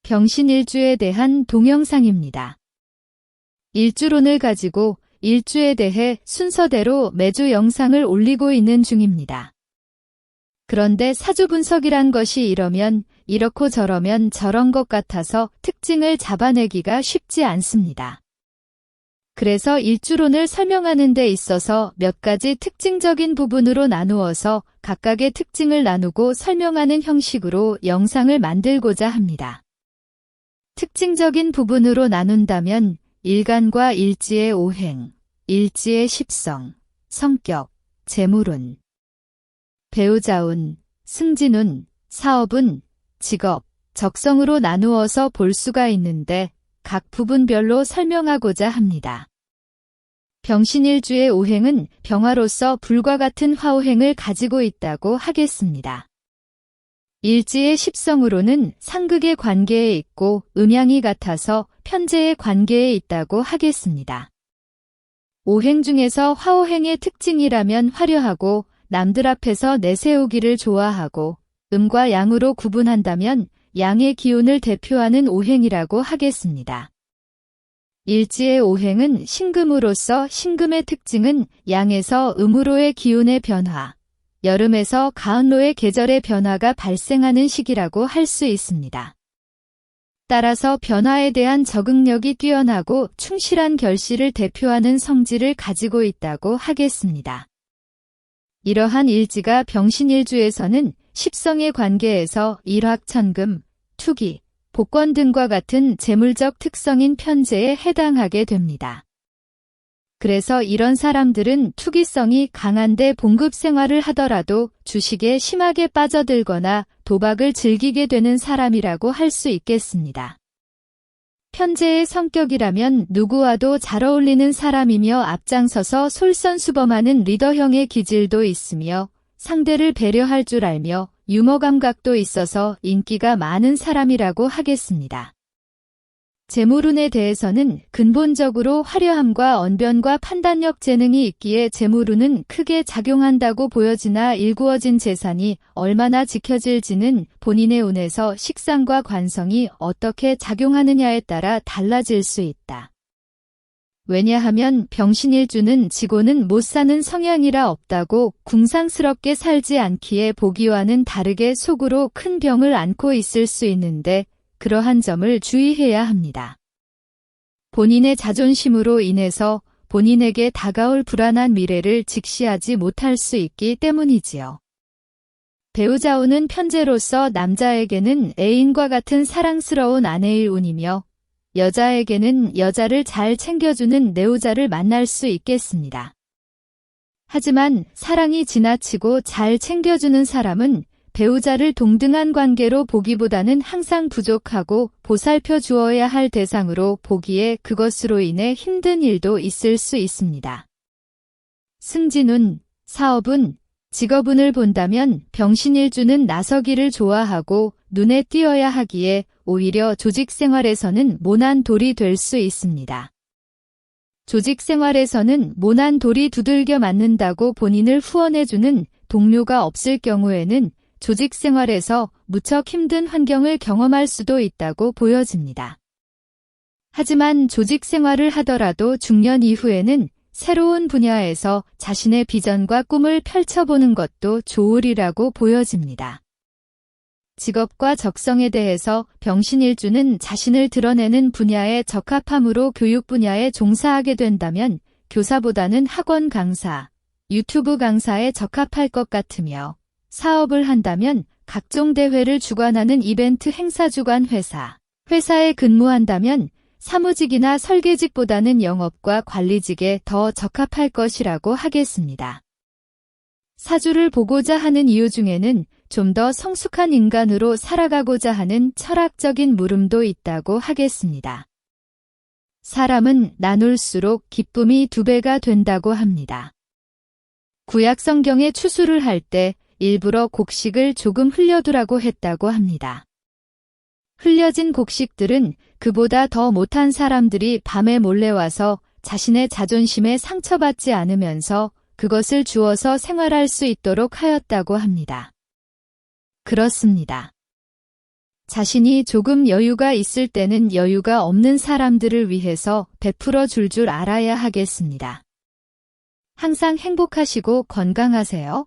병신일주에 대한 동영상입니다. 일주론을 가지고 일주에 대해 순서대로 매주 영상을 올리고 있는 중입니다. 그런데 사주 분석이란 것이 이러면 이렇고 저러면 저런 것 같아서 특징을 잡아내기가 쉽지 않습니다. 그래서 일주론을 설명하는 데 있어서 몇 가지 특징적인 부분으로 나누어서 각각의 특징을 나누고 설명하는 형식으로 영상을 만들고자 합니다. 특징적인 부분으로 나눈다면 일간과 일지의 오행, 일지의 십성, 성격, 재물운, 배우자운, 승진운, 사업운, 직업, 적성으로 나누어서 볼 수가 있는데 각 부분별로 설명하고자 합니다. 병신일주의 오행은 병화로서 불과 같은 화오행을 가지고 있다고 하겠습니다. 일지의 십성으로는 상극의 관계에 있고 음양이 같아서 편재의 관계에 있다고 하겠습니다. 오행 중에서 화오행의 특징이라면 화려하고 남들 앞에서 내세우기를 좋아하고 음과 양으로 구분한다면 양의 기운을 대표하는 오행이라고 하겠습니다. 일지의 오행은 신금으로서 신금의 특징은 양에서 음으로의 기운의 변화, 여름에서 가을로의 계절의 변화가 발생하는 시기라고 할 수 있습니다. 따라서 변화에 대한 적응력이 뛰어나고 충실한 결실을 대표하는 성질을 가지고 있다고 하겠습니다. 이러한 일지가 병신일주에서는 십성의 관계에서 일확천금, 투기, 복권 등과 같은 재물적 특성인 편재에 해당하게 됩니다. 그래서 이런 사람들은 투기성이 강한데 봉급 생활을 하더라도 주식에 심하게 빠져들거나 도박을 즐기게 되는 사람이라고 할 수 있겠습니다. 편재의 성격이라면 누구와도 잘 어울리는 사람이며 앞장서서 솔선수범하는 리더형의 기질도 있으며 상대를 배려할 줄 알며 유머 감각도 있어서 인기가 많은 사람이라고 하겠습니다. 재물운에 대해서는 근본적으로 화려함과 언변과 판단력 재능이 있기에 재물운은 크게 작용한다고 보여지나 일구어진 재산이 얼마나 지켜질지는 본인의 운에서 식상과 관성이 어떻게 작용하느냐에 따라 달라질 수 있다. 왜냐하면 병신일주는 지고는 못 사는 성향이라 없다고 궁상스럽게 살지 않기에 보기와는 다르게 속으로 큰 병을 안고 있을 수 있는데 그러한 점을 주의해야 합니다. 본인의 자존심으로 인해서 본인에게 다가올 불안한 미래를 직시하지 못할 수 있기 때문이지요. 배우자운은 편재로서 남자에게는 애인과 같은 사랑스러운 아내일 운이며 여자에게는 여자를 잘 챙겨주는 내우자를 만날 수 있겠습니다. 하지만 사랑이 지나치고 잘 챙겨주는 사람은 배우자를 동등한 관계로 보기보다는 항상 부족하고 보살펴 주어야 할 대상으로 보기에 그것으로 인해 힘든 일도 있을 수 있습니다. 승진운, 사업운, 직업운을 본다면 병신일주는 나서기를 좋아하고 눈에 띄어야 하기에 오히려 조직생활에서는 모난 돌이 될 수 있습니다. 조직생활에서는 모난 돌이 두들겨 맞는다고 본인을 후원해주는 동료가 없을 경우에는 조직생활에서 무척 힘든 환경을 경험할 수도 있다고 보여집니다. 하지만 조직생활을 하더라도 중년 이후에는 새로운 분야에서 자신의 비전과 꿈을 펼쳐보는 것도 좋으리라고 보여집니다. 직업과 적성에 대해서 병신일주는 자신을 드러내는 분야에 적합함으로 교육 분야에 종사하게 된다면 교사보다는 학원 강사, 유튜브 강사에 적합할 것 같으며 사업을 한다면 각종 대회를 주관하는 이벤트 행사 주관 회사에 근무한다면 사무직이나 설계직보다는 영업과 관리직에 더 적합할 것이라고 하겠습니다. 사주를 보고자 하는 이유 중에는 좀 더 성숙한 인간으로 살아가고자 하는 철학적인 물음도 있다고 하겠습니다. 사람은 나눌수록 기쁨이 2배가 된다고 합니다. 구약 성경에 추수를 할 때 일부러 곡식을 조금 흘려두라고 했다고 합니다. 흘려진 곡식들은 그보다 더 못한 사람들이 밤에 몰래 와서 자신의 자존심에 상처받지 않으면서 그것을 주어서 생활할 수 있도록 하였다고 합니다. 그렇습니다. 자신이 조금 여유가 있을 때는 여유가 없는 사람들을 위해서 베풀어 줄 알아야 하겠습니다. 항상 행복하시고 건강하세요.